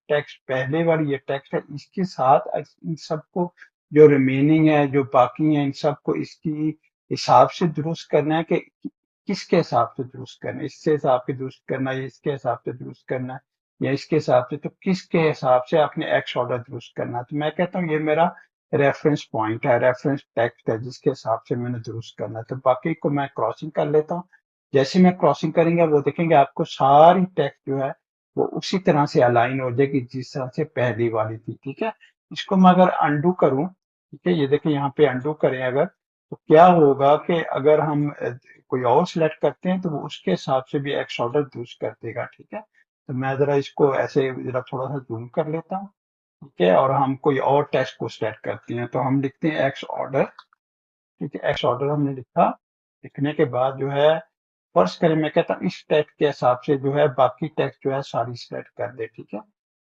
Text पहले वाली ये टेक्स्ट है इसके साथ इन सबको जो रिमेनिंग है जो बाकी है इन सबको इसकी हिसाब से दुरुस्त करना है कि किसके हिसाब से दुरुस्त करना है, इससे हिसाब से दुरुस्त करना है, इसके हिसाब से दुरुस्त करना है या इसके हिसाब से, तो किसके हिसाब से आपने एक्स ऑर्डर दुरुस्त करना है। तो मैं कहता हूँ ये मेरा रेफरेंस पॉइंट है, रेफरेंस टेक्स्ट है जिसके हिसाब से मैंने दुरुस्त करना है। तो बाकी को मैं क्रॉसिंग कर लेता हूँ। जैसे मैं क्रॉसिंग करेंगे वो देखेंगे आपको सारी टेक्स्ट जो है वो उसी तरह से अलाइन हो जाएगी जिस तरह से पहली वाली थी। ठीक है, इसको मैं अगर अंडू करूं, ठीक है, ये देखिए यहाँ पे अंडू करें अगर, तो क्या होगा कि अगर हम कोई और सिलेक्ट करते हैं तो वो उसके हिसाब से भी एक्स ऑर्डर दुरुस्त कर देगा। ठीक है, तो मैं जरा इसको ऐसे जरा थोड़ा सा जूम कर लेता हूँ। ठीक है, और हम कोई और टेक्स्ट को सिलेक्ट करते हैं तो हम लिखते हैं एक्स ऑर्डर। ठीक है, एक्स ऑर्डर हमने लिखा, लिखने के बाद जो है फर्स्ट करें, मैं कहता हूँ इस टेक्स्ट के हिसाब से जो है बाकी टेक्स्ट जो है सारी सिलेक्ट कर दे। ठीक है,